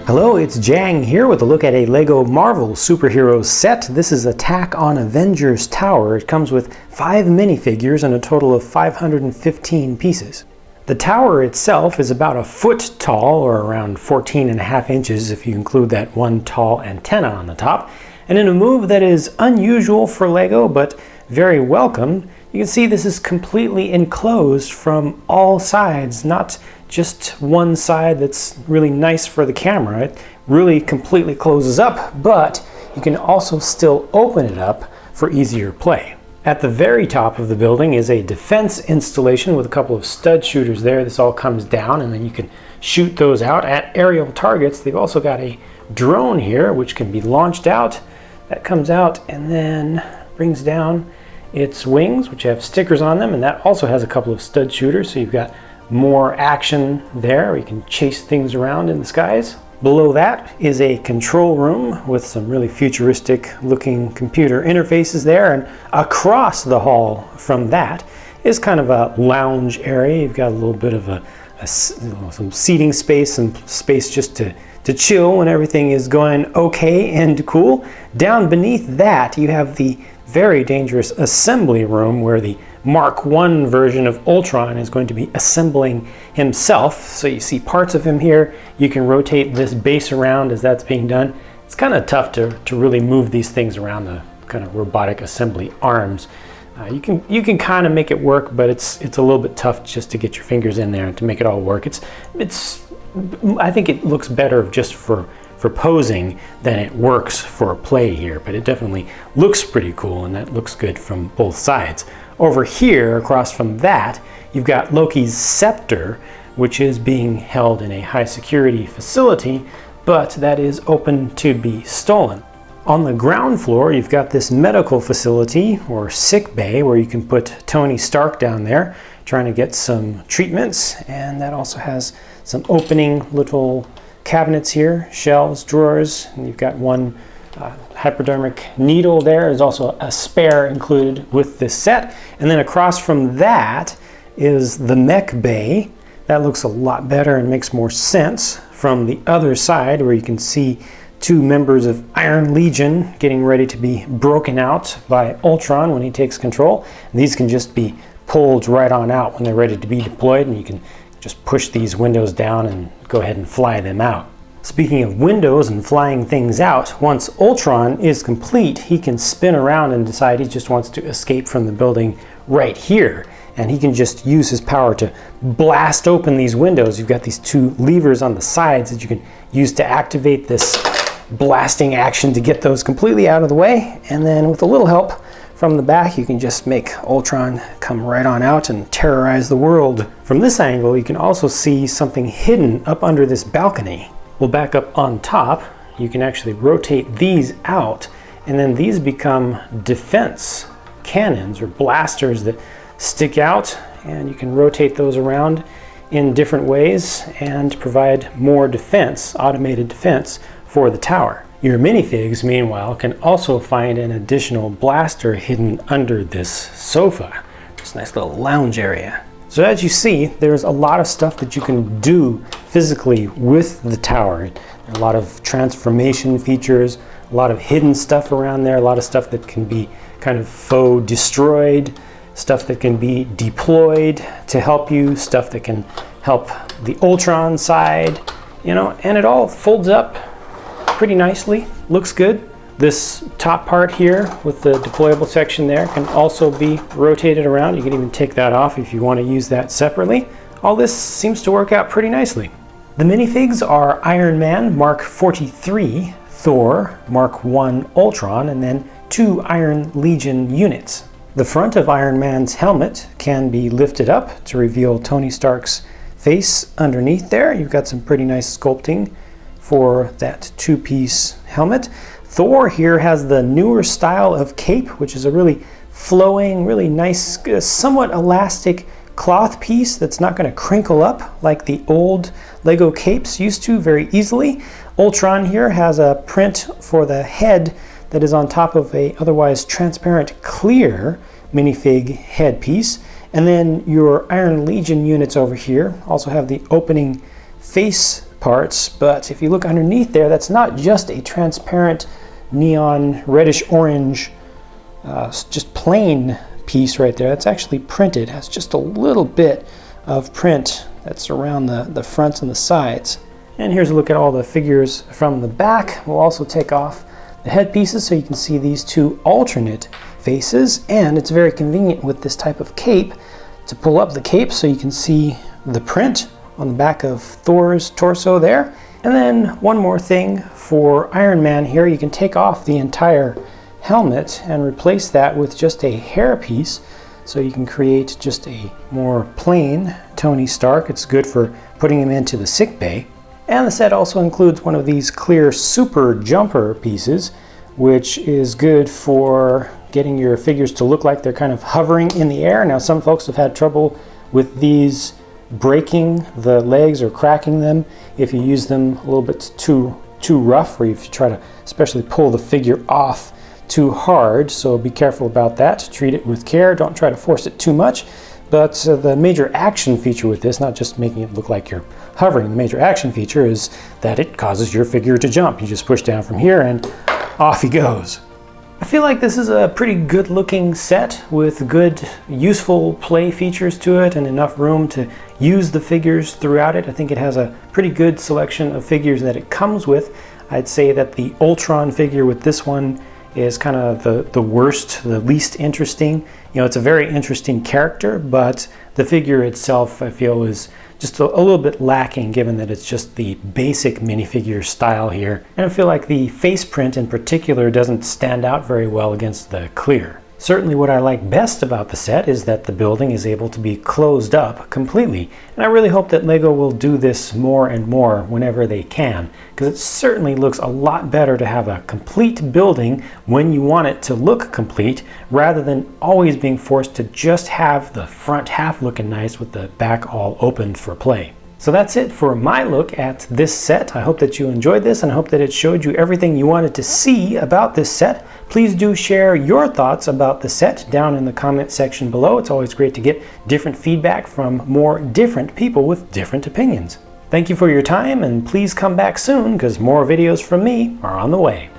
Hello, it's Jang here with a look at a LEGO Marvel superheroes set. This is Attack on Avengers Tower. It comes with 5 minifigures and a total of 515 pieces. The tower itself is about a foot tall, or around 14.5 inches if you include that one tall antenna on the top. And in a move that is unusual for LEGO but very welcome, you can see this is completely enclosed from all sides, not just one side that's really nice for the camera. It really completely closes up, but you can also still open it up for easier play. At the very top of the building is a defense installation with a couple of stud shooters there. This all comes down and then you can shoot those out at aerial targets. They've also got a drone here which can be launched out. That comes out and then brings down its wings, which have stickers on them, and that also has a couple of stud shooters, so you've got more action there where you can chase things around in the skies. Below that is a control room with some really futuristic looking computer interfaces there, and across the hall from that is kind of a lounge area. You've got a little bit of some seating space, some space just to chill when everything is going okay and cool. Down beneath that you have the very dangerous assembly room where the Mark I version of Ultron is going to be assembling himself. So you see parts of him here. You can rotate this base around as that's being done. It's kind of tough to really move these things around, the kind of robotic assembly arms. You can kind of make it work, but it's a little bit tough just to get your fingers in there and to make it all work. I think it looks better just for posing than it works for play here, but it definitely looks pretty cool, and that looks good from both sides. Over here, across from that, you've got Loki's scepter, which is being held in a high security facility, but that is open to be stolen. On the ground floor, you've got this medical facility or sick bay where you can put Tony Stark down there trying to get some treatments, and that also has some opening little cabinets here, shelves, drawers, and you've got one hypodermic needle there. There's also a spare included with this set. And then across from that is the mech bay. That looks a lot better and makes more sense from the other side, where you can see 2 members of Iron Legion getting ready to be broken out by Ultron when he takes control. And these can just be pulled right on out when they're ready to be deployed, and you can just push these windows down and go ahead and fly them out. Speaking of windows and flying things out, once Ultron is complete, he can spin around and decide he just wants to escape from the building right here. And he can just use his power to blast open these windows. You've got these 2 levers on the sides that you can use to activate this blasting action to get those completely out of the way. And then with a little help from the back, you can just make Ultron come right on out and terrorize the world. From this angle, you can also see something hidden up under this balcony. Well, back up on top, you can actually rotate these out, and then these become defense cannons or blasters that stick out, and you can rotate those around in different ways and provide more defense, automated defense for the tower. Your minifigs, meanwhile, can also find an additional blaster hidden under this sofa. It's a nice little lounge area. So as you see, there's a lot of stuff that you can do physically with the tower. A lot of transformation features, a lot of hidden stuff around there, a lot of stuff that can be kind of faux destroyed, stuff that can be deployed to help you, stuff that can help the Ultron side, and it all folds up pretty nicely, looks good. This top part here with the deployable section there can also be rotated around. You can even take that off if you want to use that separately. All this seems to work out pretty nicely. The minifigs are Iron Man Mark 43, Thor, Mark I Ultron, and then 2 Iron Legion units. The front of Iron Man's helmet can be lifted up to reveal Tony Stark's face underneath there. You've got some pretty nice sculpting for that 2-piece helmet. Thor here has the newer style of cape, which is a really flowing, really nice, somewhat elastic cloth piece that's not going to crinkle up like the old LEGO capes used to very easily. Ultron here has a print for the head that is on top of a otherwise transparent clear minifig headpiece. And then your Iron Legion units over here also have the opening face parts, but if you look underneath there, that's not just a transparent neon reddish orange just plain piece right there. That's actually printed. It has just a little bit of print that's around the fronts and the sides. And here's a look at all the figures from the back. We'll also take off the headpieces so you can see these two alternate faces, and it's very convenient with this type of cape to pull up the cape so you can see the print on the back of Thor's torso there. And then one more thing for Iron Man here, you can take off the entire helmet and replace that with just a hairpiece, so you can create just a more plain Tony Stark. It's good for putting him into the sick bay. And the set also includes one of these clear super jumper pieces, which is good for getting your figures to look like they're kind of hovering in the air. Now, some folks have had trouble with these breaking the legs or cracking them if you use them a little bit too rough, or if you try to especially pull the figure off too hard. So be careful about that. Treat it with care. Don't try to force it too much. But the major action feature with this, not just making it look like you're hovering, the major action feature is that it causes your figure to jump. You just push down from here and off he goes. I feel like this is a pretty good looking set with good useful play features to it and enough room to use the figures throughout it. I think it has a pretty good selection of figures that it comes with. I'd say that the Ultron figure with this one is kind of the worst, the least interesting. You know, it's a very interesting character, but the figure itself, I feel, is just a little bit lacking, given that it's just the basic minifigure style here. And I feel like the face print in particular doesn't stand out very well against the clear. Certainly what I like best about the set is that the building is able to be closed up completely. And I really hope that LEGO will do this more and more whenever they can, because it certainly looks a lot better to have a complete building when you want it to look complete, rather than always being forced to just have the front half looking nice with the back all opened for play. So that's it for my look at this set. I hope that you enjoyed this, and I hope that it showed you everything you wanted to see about this set. Please do share your thoughts about the set down in the comment section below. It's always great to get different feedback from more different people with different opinions. Thank you for your time, and please come back soon, because more videos from me are on the way.